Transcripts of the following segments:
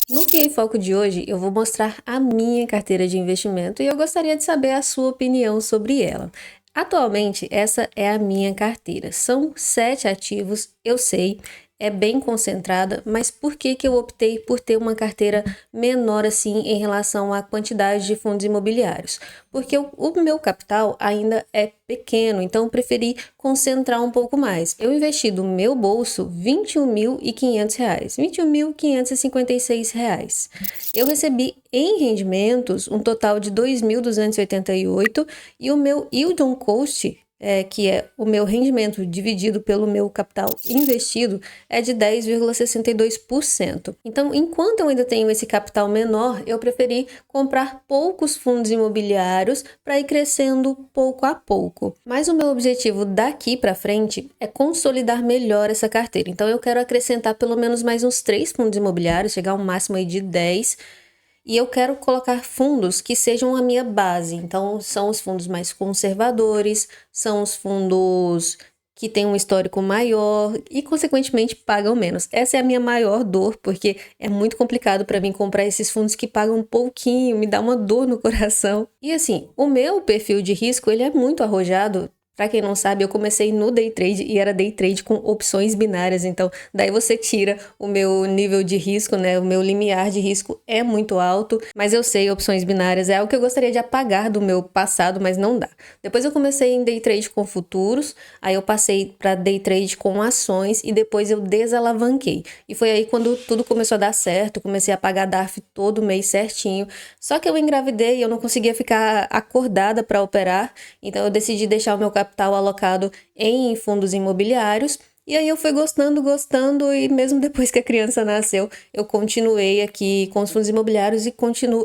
No Que em Foco de hoje, eu vou mostrar a minha carteira de investimento e eu gostaria de saber a sua opinião sobre ela. Atualmente, essa é a minha carteira. São 7 ativos, eu sei, é bem concentrada, mas por que que eu optei por ter uma carteira menor assim em relação à quantidade de fundos imobiliários? Porque o meu capital ainda é pequeno, então eu preferi concentrar um pouco mais. Eu investi do meu bolso R$ 21.500, R$ 21.556. Eu recebi em rendimentos um total de 2.288 e o meu yield on cost, que é o meu rendimento dividido pelo meu capital investido, é de 10,62%. Então, enquanto eu ainda tenho esse capital menor, eu preferi comprar poucos fundos imobiliários para ir crescendo pouco a pouco. Mas o meu objetivo daqui para frente é consolidar melhor essa carteira. Então, eu quero acrescentar pelo menos mais uns 3 fundos imobiliários, chegar a um máximo aí de 10. E eu quero colocar fundos que sejam a minha base. Então, são os fundos mais conservadores, são os fundos que têm um histórico maior e, consequentemente, pagam menos. Essa é a minha maior dor, porque é muito complicado para mim comprar esses fundos que pagam um pouquinho, me dá uma dor no coração. E assim, o meu perfil de risco, ele é muito arrojado. Para quem não sabe, eu comecei no day trade e era day trade com opções binárias, então daí você tira o meu nível de risco, né? O meu limiar de risco é muito alto, mas eu sei, opções binárias é algo que eu gostaria de apagar do meu passado, mas não dá. Depois eu comecei em day trade com futuros, aí eu passei para day trade com ações e depois eu desalavanquei. E foi aí quando tudo começou a dar certo, comecei a pagar DARF todo mês certinho. Só que eu engravidei e eu não conseguia ficar acordada para operar, então eu decidi deixar o meu capital alocado em fundos imobiliários. E aí eu fui gostando e mesmo depois que a criança nasceu, eu continuei aqui com os fundos imobiliários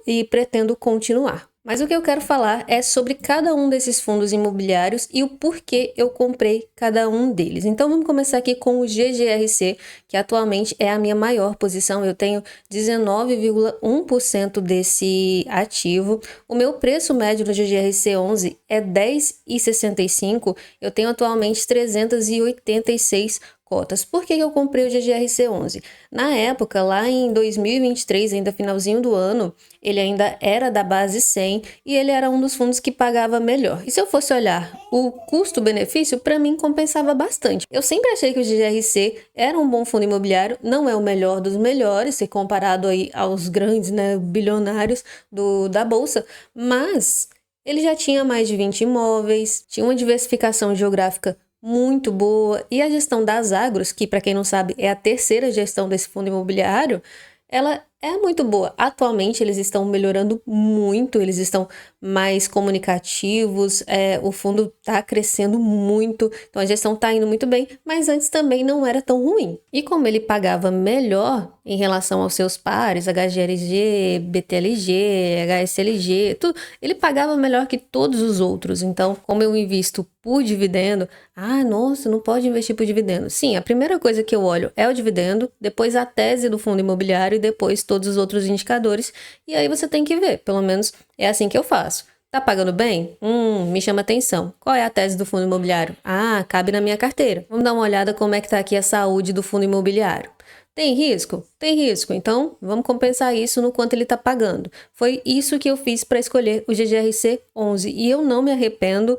e pretendo continuar. Mas o que eu quero falar é sobre cada um desses fundos imobiliários e o porquê eu comprei cada um deles. Então vamos começar aqui com o GGRC, que atualmente é a minha maior posição. Eu tenho 19,1% desse ativo. O meu preço médio no GGRC 11 é R$10,65. Eu tenho atualmente 386 cotas. Por que eu comprei o GGRC 11? Na época, lá em 2023, ainda finalzinho do ano, ele ainda era da base 100 e ele era um dos fundos que pagava melhor. E se eu fosse olhar o custo-benefício, para mim compensava bastante. Eu sempre achei que o GGRC era um bom fundo imobiliário, não é o melhor dos melhores, se comparado aí aos grandes, né, bilionários da bolsa, mas ele já tinha mais de 20 imóveis, tinha uma diversificação geográfica muito boa, e a gestão das agros, que para quem não sabe é a terceira gestão desse fundo imobiliário, ela é muito boa. Atualmente eles estão melhorando muito, eles estão mais comunicativos, o fundo está crescendo muito, então a gestão está indo muito bem, mas antes também não era tão ruim. E como ele pagava melhor em relação aos seus pares, HGLG, BTLG, HSLG, tudo, ele pagava melhor que todos os outros. Então, como eu invisto por dividendo, nossa, não pode investir por dividendo. Sim, a primeira coisa que eu olho é o dividendo, depois a tese do fundo imobiliário e depois todos os outros indicadores. E aí você tem que ver, pelo menos é assim que eu faço. Tá pagando bem? Me chama atenção. Qual é a tese do fundo imobiliário? Cabe na minha carteira. Vamos dar uma olhada como é que tá aqui a saúde do fundo imobiliário. Tem risco? Tem risco. Então, vamos compensar isso no quanto ele está pagando. Foi isso que eu fiz para escolher o GGRC 11. E eu não me arrependo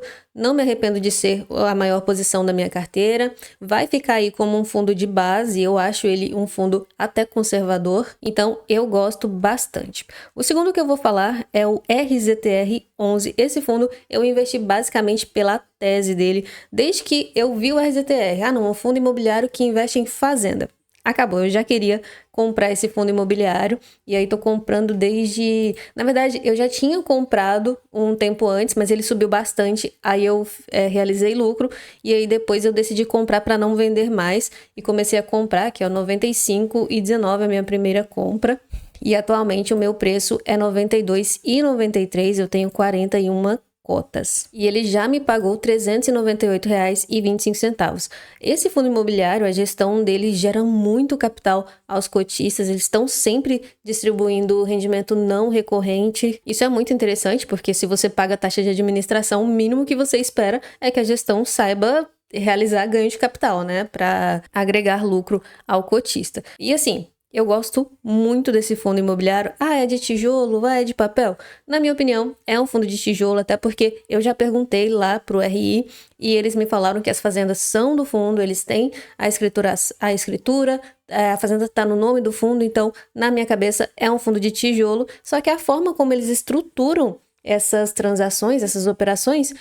de ser a maior posição da minha carteira. Vai ficar aí como um fundo de base. Eu acho ele um fundo até conservador. Então, eu gosto bastante. O segundo que eu vou falar é o RZTR 11. Esse fundo eu investi basicamente pela tese dele, desde que eu vi o RZTR. Um fundo imobiliário que investe em fazenda. Acabou, eu já queria comprar esse fundo imobiliário e aí tô comprando desde... Na verdade, eu já tinha comprado um tempo antes, mas ele subiu bastante, aí eu realizei lucro e aí depois eu decidi comprar para não vender mais e comecei a comprar, que é o 95,19 a minha primeira compra. E atualmente o meu preço é R$ 92,93, eu tenho 41 cotas. E ele já me pagou R$ 398,25. Esse fundo imobiliário, a gestão dele gera muito capital aos cotistas, eles estão sempre distribuindo rendimento não recorrente. Isso é muito interessante, porque se você paga taxa de administração, o mínimo que você espera é que a gestão saiba realizar ganho de capital, né, para agregar lucro ao cotista. E assim, Eu gosto muito desse fundo imobiliário. Ah, é de tijolo? Ah, é de papel? Na minha opinião, é um fundo de tijolo, até porque eu já perguntei lá pro RI e eles me falaram que as fazendas são do fundo, eles têm a escritura, a fazenda está no nome do fundo, então, na minha cabeça, é um fundo de tijolo, só que a forma como eles estruturam essas transações, essas operações,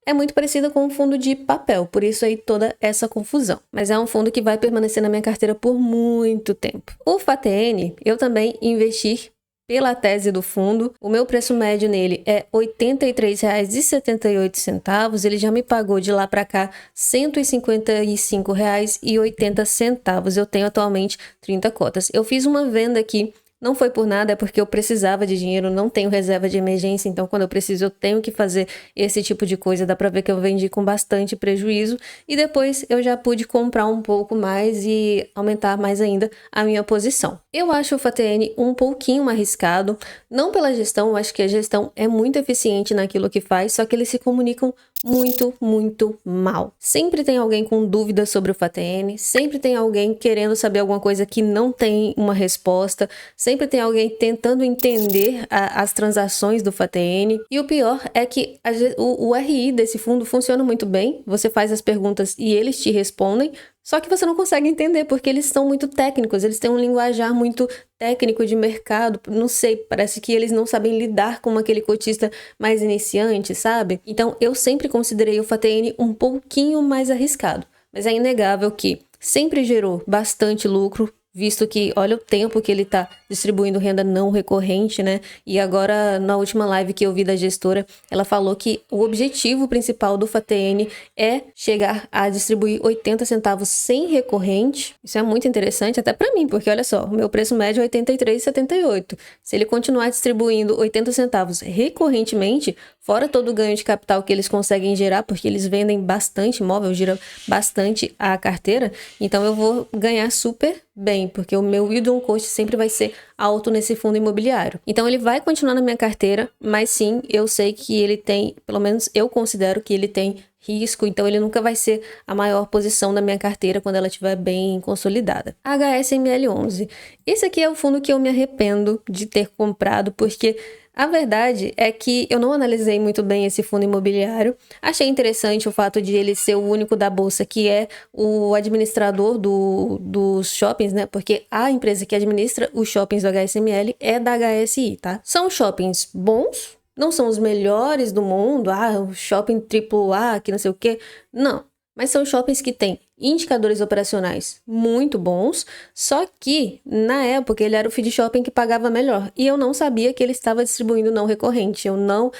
é muito parecida com um fundo de papel, por isso aí toda essa confusão. Mas é um fundo que vai permanecer na minha carteira por muito tempo. O FATN, eu também investi pela tese do fundo. O meu preço médio nele é R$ 83,78. Ele já me pagou de lá para cá R$ 155,80. Eu tenho atualmente 30 cotas. Eu fiz uma venda aqui. Não foi por nada, é porque eu precisava de dinheiro, não tenho reserva de emergência, então quando eu preciso eu tenho que fazer esse tipo de coisa. Dá pra ver que eu vendi com bastante prejuízo e depois eu já pude comprar um pouco mais e aumentar mais ainda a minha posição. Eu acho o FATN um pouquinho arriscado, não pela gestão, eu acho que a gestão é muito eficiente naquilo que faz, só que eles se comunicam muito, muito mal. Sempre tem alguém com dúvidas sobre o FATN, sempre tem alguém querendo saber alguma coisa que não tem uma resposta, sempre tem alguém tentando entender as transações do FATN. E o pior é que o RI desse fundo funciona muito bem, você faz as perguntas e eles te respondem, só que você não consegue entender, porque eles são muito técnicos, eles têm um linguajar muito técnico de mercado, não sei, parece que eles não sabem lidar com aquele cotista mais iniciante, sabe? Então, eu sempre considerei o FATN um pouquinho mais arriscado, mas é inegável que sempre gerou bastante lucro, visto que, olha o tempo que ele tá distribuindo renda não recorrente, né? E agora, na última live que eu vi da gestora, ela falou que o objetivo principal do FATN é chegar a distribuir 80 centavos sem recorrente. Isso é muito interessante, até para mim, porque olha só, o meu preço médio é R$ 83,78. Se ele continuar distribuindo 80 centavos recorrentemente, fora todo o ganho de capital que eles conseguem gerar, porque eles vendem bastante imóvel, gira bastante a carteira, então eu vou ganhar super bem, porque o meu yield on cost sempre vai ser alto nesse fundo imobiliário. Então ele vai continuar na minha carteira, mas sim, eu sei que ele tem, pelo menos eu considero que ele tem risco, então ele nunca vai ser a maior posição da minha carteira quando ela estiver bem consolidada. HSML11. Esse aqui é o fundo que eu me arrependo de ter comprado, porque a verdade é que eu não analisei muito bem esse fundo imobiliário. Achei interessante o fato de ele ser o único da bolsa que é o administrador dos shoppings, né? Porque a empresa que administra os shoppings do HSML é da HSI, tá? São shoppings bons, não são os melhores do mundo, o shopping AAA, que não sei o quê. Não. Mas são shoppings que têm indicadores operacionais muito bons, só que, na época, ele era o feed shopping que pagava melhor. E eu não sabia que ele estava distribuindo não recorrente. Eu não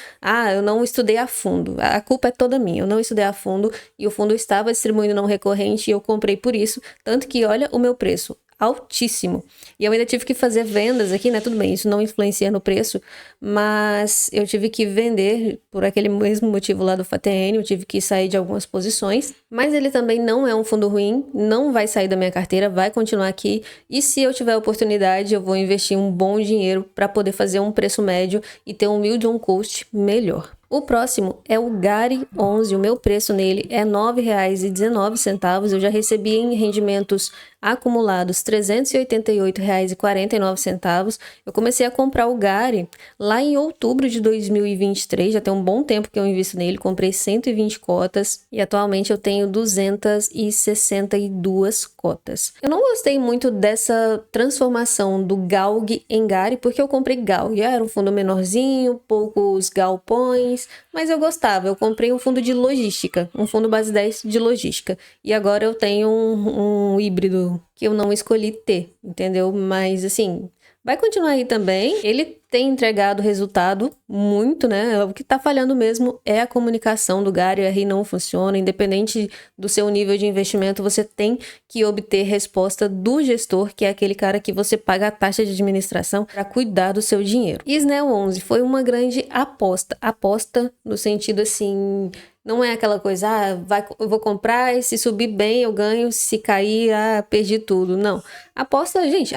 estudei a fundo. A culpa é toda minha. Eu não estudei a fundo e o fundo estava distribuindo não recorrente e eu comprei por isso. Tanto que, olha o meu preço. Altíssimo. E eu ainda tive que fazer vendas aqui, né? Tudo bem, isso não influencia no preço, mas eu tive que vender por aquele mesmo motivo lá do FATN, eu tive que sair de algumas posições, mas ele também não é um fundo ruim, não vai sair da minha carteira, vai continuar aqui, e se eu tiver oportunidade, eu vou investir um bom dinheiro para poder fazer um preço médio e ter um yield on cost melhor. O próximo é o GARI 11, o meu preço nele é R$ 9,19, eu já recebi em rendimentos acumulados R$ 388,49. Eu comecei a comprar o GARI lá em outubro de 2023, já tem um bom tempo que eu invisto nele, comprei 120 cotas e atualmente eu tenho 262 cotas. Eu não gostei muito dessa transformação do GALG em GARI, porque eu comprei GALG, era um fundo menorzinho, poucos galpões, mas eu gostava, eu comprei um fundo de logística, um fundo base 10 de logística, e agora eu tenho um híbrido que eu não escolhi ter, entendeu? Mas assim, vai continuar aí também, ele tem entregado resultado muito, né? O que tá falhando mesmo é a comunicação do GARI, o RI não funciona, independente do seu nível de investimento, você tem que obter resposta do gestor, que é aquele cara que você paga a taxa de administração para cuidar do seu dinheiro. E SNEL 11 foi uma grande aposta no sentido assim, Não é aquela coisa, eu vou comprar e se subir bem eu ganho, se cair, perdi tudo. Não. Aposta, gente,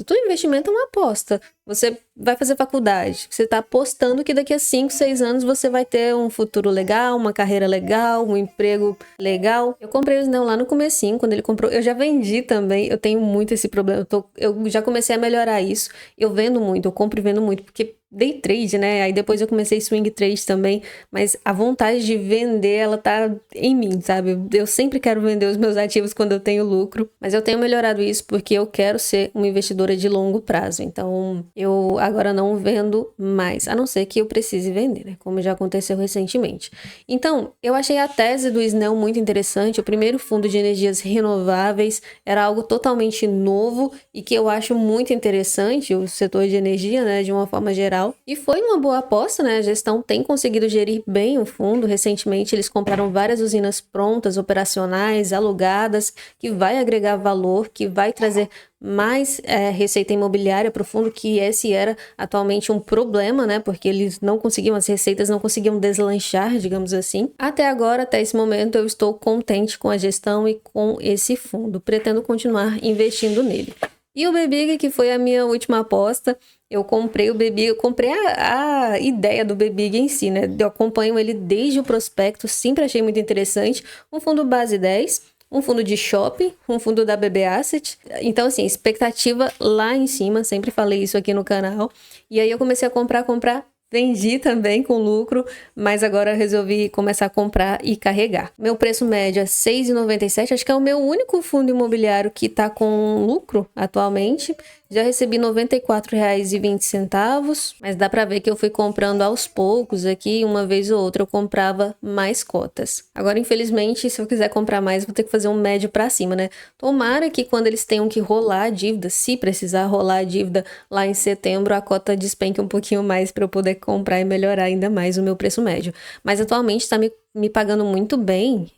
todo investimento é uma aposta. Você vai fazer faculdade, você está apostando que daqui a 5, 6 anos você vai ter um futuro legal, uma carreira legal, um emprego legal. Eu comprei o Snell lá no comecinho, quando ele comprou, eu já vendi também, eu tenho muito esse problema, eu já comecei a melhorar isso, eu vendo muito, eu compro e vendo muito, porque day trade, né? Aí depois eu comecei swing trade também, mas a vontade de vender, ela tá em mim, sabe? Eu sempre quero vender os meus ativos quando eu tenho lucro, mas eu tenho melhorado isso porque eu quero ser uma investidora de longo prazo. Então, eu agora não vendo mais, a não ser que eu precise vender, né? Como já aconteceu recentemente. Então, eu achei a tese do Snell muito interessante. O primeiro fundo de energias renováveis era algo totalmente novo e que eu acho muito interessante, o setor de energia, né? De uma forma geral. E foi uma boa aposta, né? A gestão tem conseguido gerir bem o fundo. Recentemente, eles compraram várias usinas prontas, operacionais, alugadas, que vai agregar valor, que vai trazer mais receita imobiliária para o fundo, que esse era atualmente um problema, né? Porque eles não conseguiam, as receitas não conseguiam deslanchar, digamos assim. Até agora, até esse momento, eu estou contente com a gestão e com esse fundo. Pretendo continuar investindo nele. E o BBIG, que foi a minha última aposta, eu comprei o BBIG, eu comprei a ideia do BBIG em si, né? Eu acompanho ele desde o prospecto, sempre achei muito interessante. Um fundo base 10, um fundo de shopping, um fundo da BB Asset. Então, assim, expectativa lá em cima, sempre falei isso aqui no canal. E aí eu comecei a comprar. Vendi também com lucro, mas agora resolvi começar a comprar e carregar. Meu preço médio é R$ 6,97, acho que é o meu único fundo imobiliário que está com lucro atualmente. Já recebi R$ 94,20, mas dá para ver que eu fui comprando aos poucos aqui, uma vez ou outra eu comprava mais cotas. Agora, infelizmente, se eu quiser comprar mais, vou ter que fazer um médio para cima, né? Tomara que quando eles tenham que rolar a dívida, se precisar rolar a dívida lá em setembro, a cota despenque um pouquinho mais para eu poder comprar e melhorar ainda mais o meu preço médio. Mas atualmente está me pagando muito bem.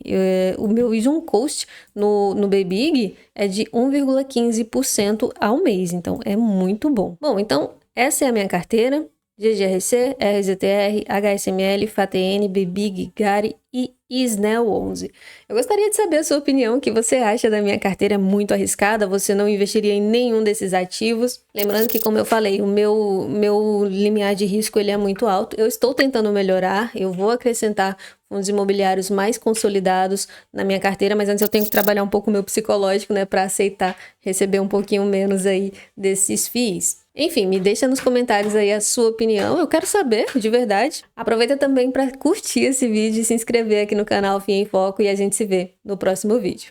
O meu Vision Cost no BBIG é de 1,15% ao mês, então é muito bom. Bom, então essa é a minha carteira: GGRC, RZTR, HSML, FATN, BBIG, GARI e Snell 11. Eu gostaria de saber a sua opinião, o que você acha da minha carteira. É muito arriscada? Você não investiria em nenhum desses ativos? Lembrando que, como eu falei, o meu limiar de risco ele é muito alto. Eu estou tentando melhorar, eu vou acrescentar fundos imobiliários mais consolidados na minha carteira, mas antes eu tenho que trabalhar um pouco o meu psicológico, né, para aceitar receber um pouquinho menos aí desses FIIs. Enfim, me deixa nos comentários aí a sua opinião, eu quero saber, de verdade. Aproveita também para curtir esse vídeo e se inscrever aqui no canal FII em Foco e a gente se vê no próximo vídeo.